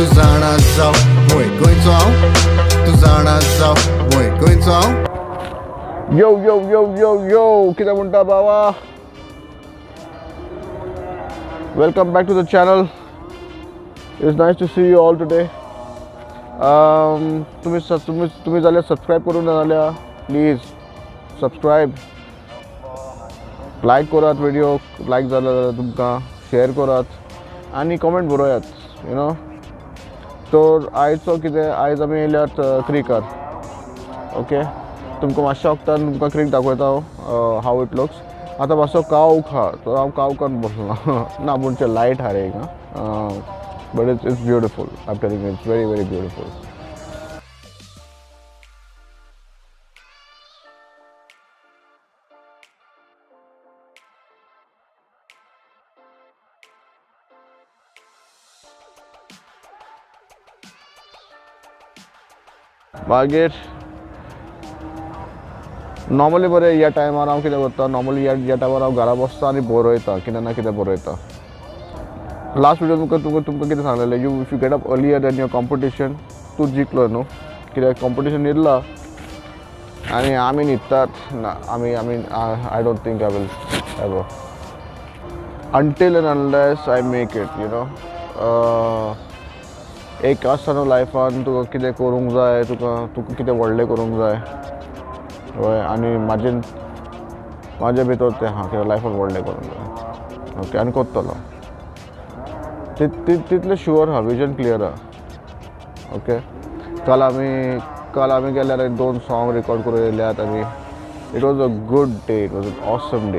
तूं जाणा जावं वय गोंयचो हांव तूं जाणा जावं वय गोंयचो हांव यो यो यो यो यो कितें म्हणटा बाबा welcome back to the channel it's nice to see you all today तुम्ही जाल्यार सबस्क्रायब करूं ना जाल्यार प्लीज सबस्क्रायब लायक करात व्हिडिओ लायक जालो जाल्यार तुमकां शेअर करात आनी कमेंट बरोयात यू नो तर आयचो कितें आयज आमी येयल्यात क्रिकार ओके तुमकां मातशें वक्तान तुमकां क्रीक दाखयता हाव इट लुक्स आतां मातसो कावक हा तर हांव कावकान बसलो ना पूण लायट हा रे but it's beautiful I am telling you it's very very beautiful मागीर नॉर्मली बरें ह्या टायमार हांव कितें करता नॉर्मली ह्या टायमार हांव घरा बसता आनी बरयता कितें ना कितें बरयता लास्ट विडियो तुमकां कितें सांगलेलें you if you get up earlier then your competition तूं जिखलो न्हू कित्याक कॉम्पिटिशन न्हिदला आनी आमी न्हिदतात ना आमी I don't think I will ever until and unless I make it you know एक आसता न्हू लायफान तुका कितें करूंक जाय तुका कितें व्हडलें करूंक जाय हय आनी म्हाजे भितर तें हा कितें लायफान व्हडलें करूंक जाय ओके आनी कोत्तलो तितलें शुअर हा विजन क्लियर हा ओके काल आमी गेल्यार 2 सॉंग रिकॉर्ड करून येयल्यात आनी it was a good day it was an awesome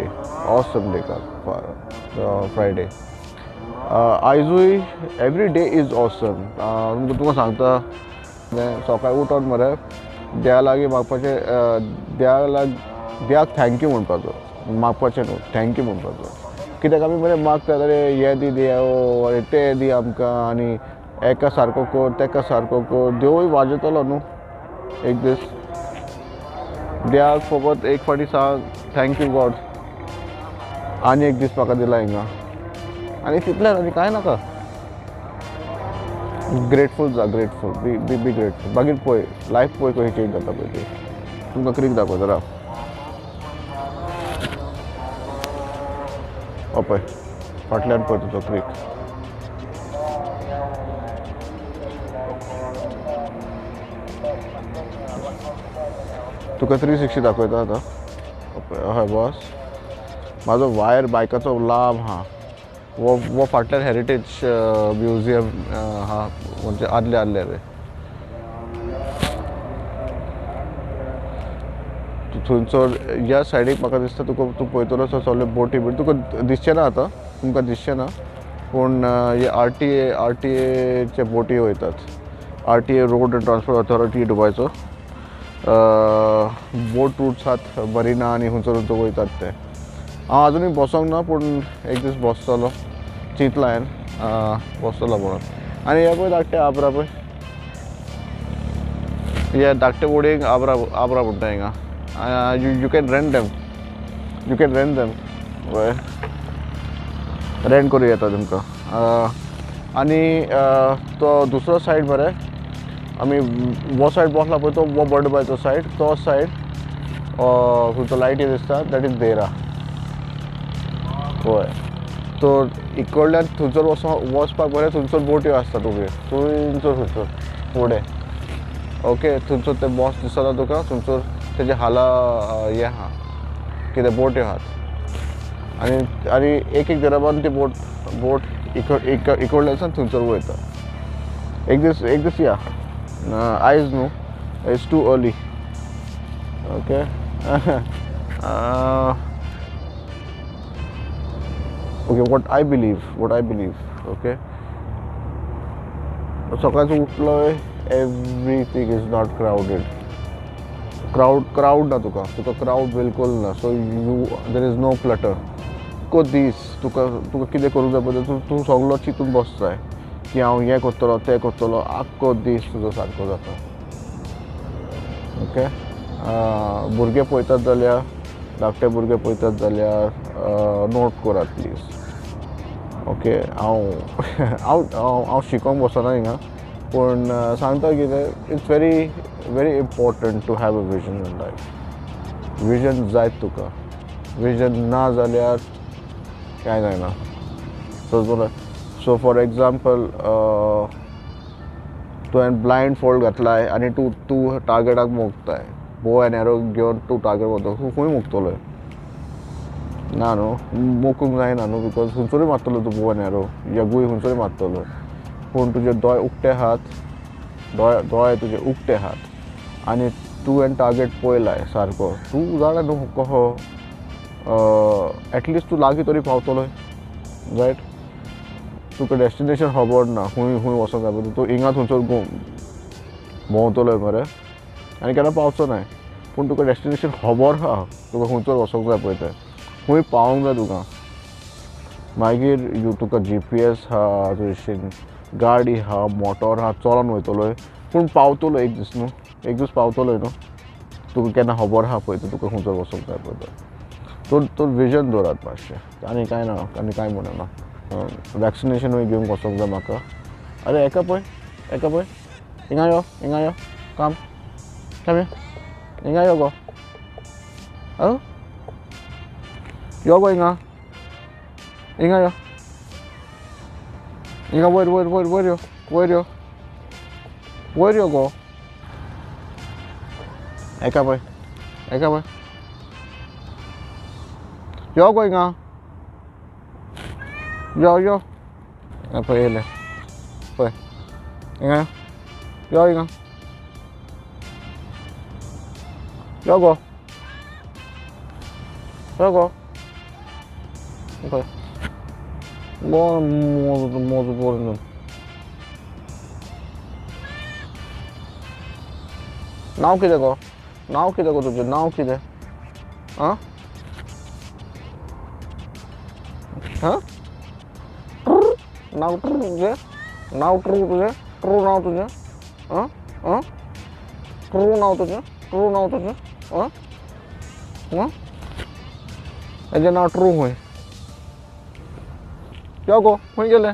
day काल फ्रायडे आयजूय एवरी डे इज ऑसम तुमकां सांगता सकाळीं उठोन मरे देवा लागीं मागपाचें देवाक थँक्यू म्हणपाचो मागपाचें न्हू थँक्यू म्हणपाचो कित्याक आमी मरे मागतात अरे हें दी देव अरे तें दी आमकां आनी एका सारको कर तेका सारको कर देवूय वाजयतलो न्हू एक दीस देवाक फकत एक फावटी सांग थँक्यू गॉड आनी एक दीस म्हाका दिला हिंगा आनी तितलें आनी कांय नाका ग्रेटफूल जा ग्रेटफूल बी ग्रेटफूल मागीर पळय लायफ पळय कशी चेंज जाता पळय ती तुमकां क्रीक दाखयता राव पळय फाटल्यान पळय तुजो क्रीक तुका 360 दाखयता आतां हय बॉस म्हाजो वायर बायकाचो लांब हा वो फाटल्यान हेरिटेज म्युजियम हा म्हणजे आदले रे थंयसर ह्या सायडीक म्हाका दिसता तूं पळयतलो सगळे बोटी बी तुका दिसचें ना आतां तुमकां दिसचें ना पूण हे आरटीएचे बोटी वयतात RTA road and transport authority दुबयचो बोट रूट्स आसात मरिना आनी खंयसर वयतात ते हांव आजुनूय बसोंक ना पूण एक दीस बसतलो चिंतलां हांवें बसतलो म्हणून आनी हे पळय धाकटे आब्रा पळय हे धाकटे बोडीक आब्रा म्हणटा हिंगा यू कॅन रेंट देम वय रेंट करूं येता तुमकां आनी तो दुसरो सायड मरे आमी वो सायड बसला पळय तो वो बर्ड बायचो सायड तो सायड खंयचो लायटी दिसता दॅट इज देरा हय तर इकडल्यान थंयसर वचपाक बरें थंयसर बोट्यो आसतात उबे थंयसर फुडें ओके थंयसर ते बॉस दिसता तुका थंयसर तेजे हाला हे आहा कितें बोट्यो आहात आनी एक दराबान ती बोट इकडल्यान थंयसर वयता एक दीस या आयज न्हू it's too early okay okay what I believe okay सकाळचो उठलोय एवरीथिंग इज नॉट क्राउड ना तुका क्राउड बिलकुल ना सो देर इज नो क्लटर को दीस तुका कितें करूंक जाय पळय तूं सगलो चिंतून बसताय की हांव हें करतलो तें करतलो आख्खो दीस तुजो सारको जाता ओके भुरगे पळयतात जाल्यार धाकटे भुरगे पळयतात जाल्यार नोट करात प्लीज ओके हांव शिकोंक बसना हिंगा पूण सांगता कितें it's very important to have a vision in life. Vision जायत तुका. विजन ना जाल्यार कांय जायना. सो फॉर एग्जाम्पल तुवें ब्लायंड फोल्ड घातलाय आनी तूं टार्गेटाक मोगताय, बो एन एरो घेवन तूं टार्गेट वता, तूं खंय मोगतलो? ना न्हू, मोकूंक जायना न्हू, बिकॉज खंयसरूय मारतलो तूं बो एन एरो या गुय खंयसरूय मारतलो. पूण तुजे दोळे उक्ते आहात, दोळे तुजे उक्ते आहात आनी तुवें टार्गेट पळयलाय सारको, तूं जाणा न्हू कहो एटलिस्ट तूं लागीं तरी पावतलोय, रायट? तुका डेस्टिनेशन खबर ना, खंय वचोंक जाय पळय, तूं हिंगा थंयसर भोंवतलोय मरे आनी केन्ना पावचो नाय. पूण तुका डेस्टिनेशन खबर आहा, तुका खंयसर वचोंक जाय पळय तें, खंय पावोंक जाय तुका. मागीर तुका GPS आहा, तुजी गाडी आहा, मोटोर आहा, चलोन वयतलोय, पूण पावतलो एक दीस न्हू, एक दीस पावतलोय न्हू. तुका केन्ना खबर आहा पळय तें, तुका खंयसर वचोंक जाय पळय तें. तो विजन दवरात मातशें, आनी कांय ना, आनी कांय म्हणना. वॅक्सिनेशनूय घेवंक वचोंक जाय म्हाका. अरे एका पळय, हिंगा यो, काम हिंगा यो गो, यो गो हिंगा यो, हिंगा वयर यो गो. एका पळय, यो गो हिंगा, यो पळय येयलें पळय, हिंगा यो हिंगा यो गो पळय मोज पळोवन. नांव कितें गो तुजें, नांव कितें? आं नांव ट्रू तुजें? ट्रू नांव तुजें? ट्रू नांव तुजें? हेजें नांव ट्रू खंय? यो गो खंय गेलें?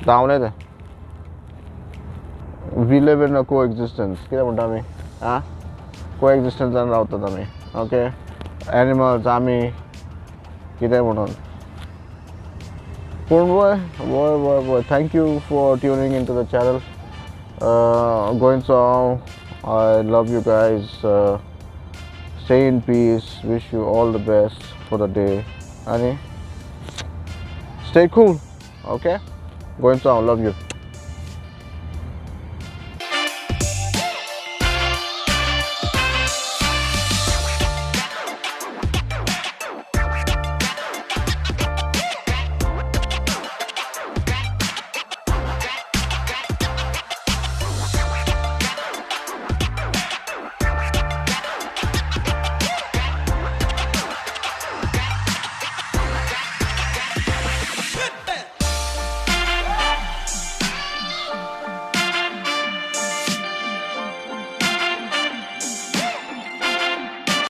धांवलें तें. वी लिव इन अ को एक्जिस्टन्स, कितें म्हणटा आमी? को एक्जिस्टन्सान रावतात आमी, ओके? एनिमल्स आमी कितें म्हणून. पूण वय thank you for tuning in to the channel. Going song, I love you guys. Stay in peace. Wish you all the best for the day. And stay cool. Okay? Going song. Love you.